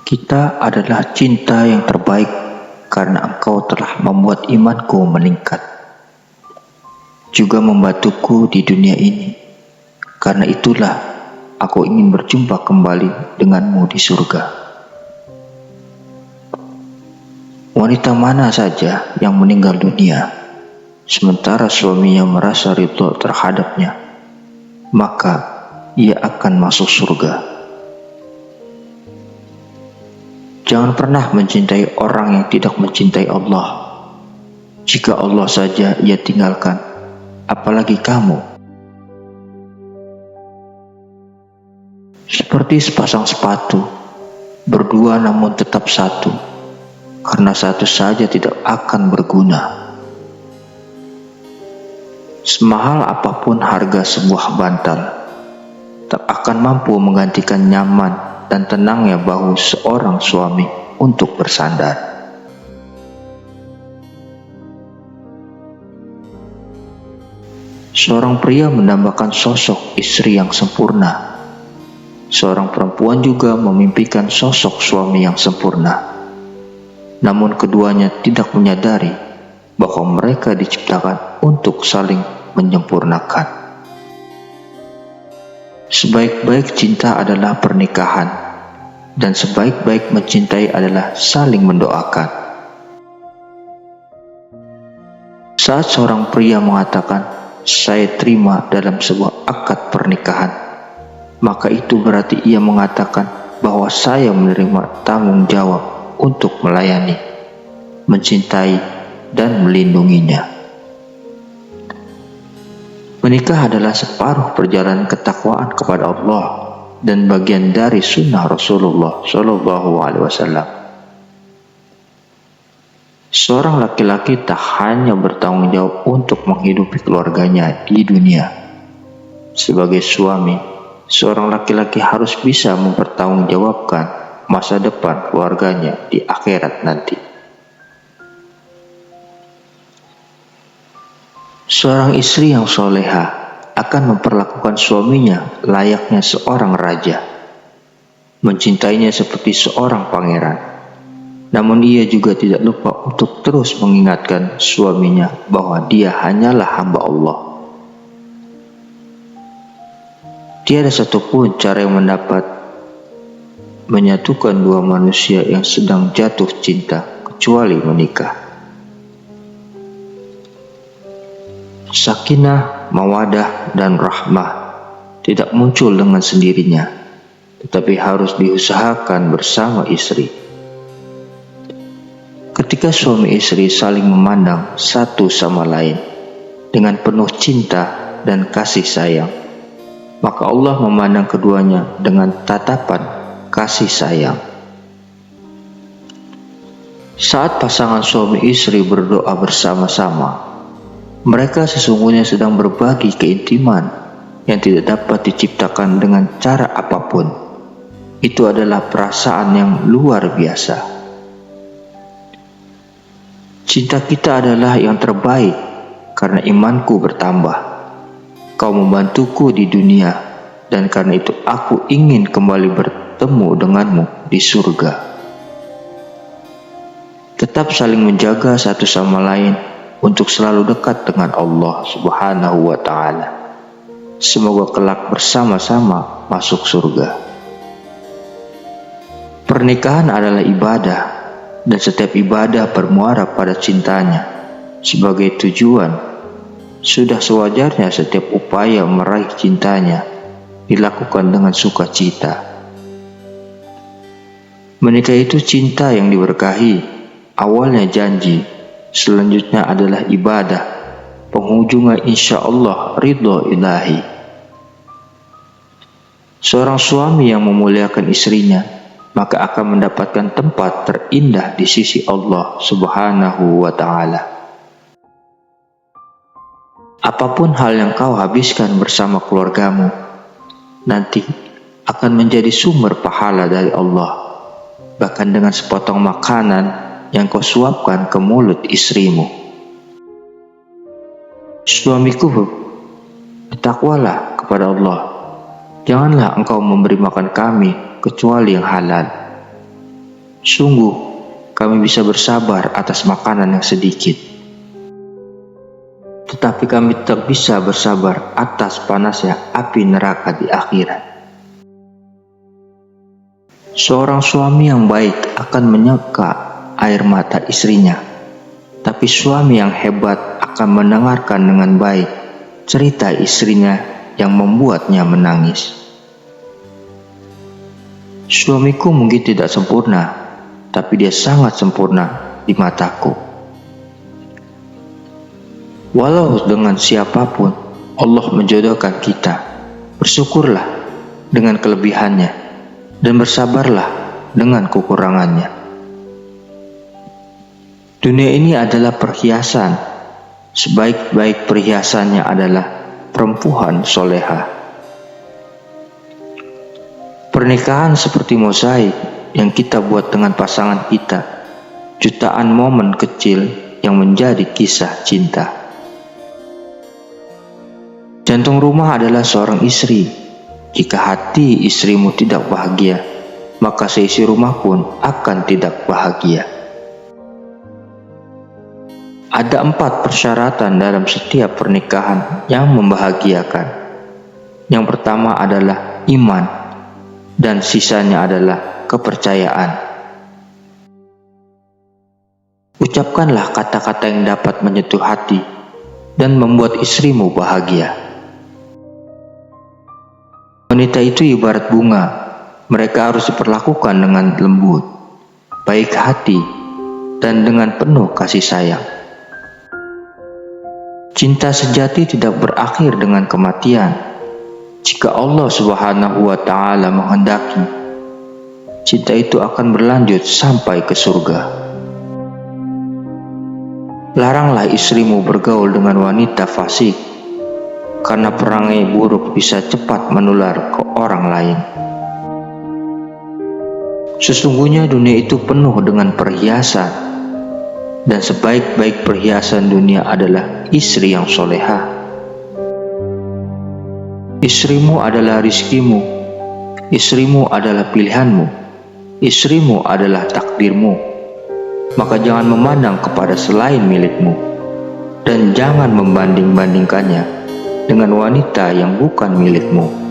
Kita adalah cinta yang terbaik karena Engkau telah membuat imanku meningkat, juga membantuku di dunia ini. Karena itulah aku ingin berjumpa kembali denganmu di surga. Wanita mana saja yang meninggal dunia sementara suaminya merasa ridho terhadapnya, maka ia akan masuk surga. Jangan pernah mencintai orang yang tidak mencintai Allah. Jika Allah saja ia tinggalkan, apalagi kamu. Seperti sepasang sepatu, berdua namun tetap satu, karena satu saja tidak akan berguna. Semahal apapun harga sebuah bantal, tak akan mampu menggantikan nyaman dan tenangnya bahu seorang suami untuk bersandar. Seorang pria mendambakan sosok istri yang sempurna. Seorang perempuan juga memimpikan sosok suami yang sempurna. Namun keduanya tidak menyadari bahwa mereka diciptakan untuk saling menyempurnakan. Sebaik-baik cinta adalah pernikahan, dan sebaik-baik mencintai adalah saling mendoakan. Saat seorang pria mengatakan, "Saya terima dalam sebuah akad pernikahan," maka itu berarti ia mengatakan bahwa saya menerima tanggung jawab untuk melayani, mencintai, dan melindunginya. Menikah adalah separuh perjalanan ketakwaan kepada Allah dan bagian dari sunnah Rasulullah SAW. Seorang laki-laki tak hanya bertanggung jawab untuk menghidupi keluarganya di dunia. Sebagai suami, seorang laki-laki harus bisa mempertanggungjawabkan masa depan keluarganya di akhirat nanti. Seorang istri yang soleha akan memperlakukan suaminya layaknya seorang raja, mencintainya seperti seorang pangeran. Namun ia juga tidak lupa untuk terus mengingatkan suaminya bahwa dia hanyalah hamba Allah. Tiada satupun cara yang mendapat menyatukan dua manusia yang sedang jatuh cinta kecuali menikah. Sakinah, mawadah, dan rahmah tidak muncul dengan sendirinya, tetapi harus diusahakan bersama istri. Ketika suami istri saling memandang satu sama lain dengan penuh cinta dan kasih sayang, maka Allah memandang keduanya dengan tatapan kasih sayang. Saat pasangan suami istri berdoa bersama-sama, mereka sesungguhnya sedang berbagi keintiman yang tidak dapat diciptakan dengan cara apapun. Itu adalah perasaan yang luar biasa. Cinta kita adalah yang terbaik karena imanku bertambah. Kau membantuku di dunia, dan karena itu aku ingin kembali bertemu denganmu di surga. Tetap saling menjaga satu sama lain untuk selalu dekat dengan Allah Subhanahu wa Ta'ala. Semoga kelak bersama-sama masuk surga. Pernikahan adalah ibadah, dan setiap ibadah bermuara pada cintanya sebagai tujuan. Sudah sewajarnya setiap upaya meraih cintanya dilakukan dengan sukacita. Menikah itu cinta yang diberkahi, awalnya janji, selanjutnya adalah ibadah, penghujungnya insya Allah ridho ilahi. Seorang suami yang memuliakan istrinya maka akan mendapatkan tempat terindah di sisi Allah Subhanahu wa Ta'ala. Apapun hal yang kau habiskan bersama keluargamu nanti akan menjadi sumber pahala dari Allah, bahkan dengan sepotong makanan yang kau suapkan ke mulut istrimu. Suamiku, bertakwalah kepada Allah. Janganlah engkau memberi makan kami kecuali yang halal. Sungguh, kami bisa bersabar atas makanan yang sedikit. Tetapi kami tak bisa bersabar atas panasnya api neraka di akhirat. Seorang suami yang baik akan menyeka air mata istrinya, tapi suami yang hebat akan mendengarkan dengan baik cerita istrinya yang membuatnya menangis. Suamiku mungkin tidak sempurna, tapi dia sangat sempurna di mataku. Walau dengan siapapun Allah menjodohkan kita, bersyukurlah dengan kelebihannya dan bersabarlah dengan kekurangannya. Dunia ini adalah perhiasan. Sebaik-baik perhiasannya adalah perempuan soleha. Pernikahan seperti mozaik yang kita buat dengan pasangan kita, jutaan momen kecil yang menjadi kisah cinta. Jantung rumah adalah seorang istri. Jika hati istrimu tidak bahagia, maka seisi rumah pun akan tidak bahagia. Ada 4 persyaratan dalam setiap pernikahan yang membahagiakan. Yang pertama adalah iman, dan sisanya adalah kepercayaan. Ucapkanlah kata-kata yang dapat menyentuh hati dan membuat istrimu bahagia. Wanita itu ibarat bunga, mereka harus diperlakukan dengan lembut, baik hati, dan dengan penuh kasih sayang. Cinta sejati tidak berakhir dengan kematian. Jika Allah Subhanahu wa Ta'ala menghendaki, cinta itu akan berlanjut sampai ke surga. Laranglah istrimu bergaul dengan wanita fasik, karena perangai buruk bisa cepat menular ke orang lain. Sesungguhnya dunia itu penuh dengan perhiasan, dan sebaik-baik perhiasan dunia adalah istri yang soleha. Istrimu adalah rizkimu, istrimu adalah pilihanmu, istrimu adalah takdirmu. Maka jangan memandang kepada selain milikmu, dan jangan membanding-bandingkannya dengan wanita yang bukan milikmu.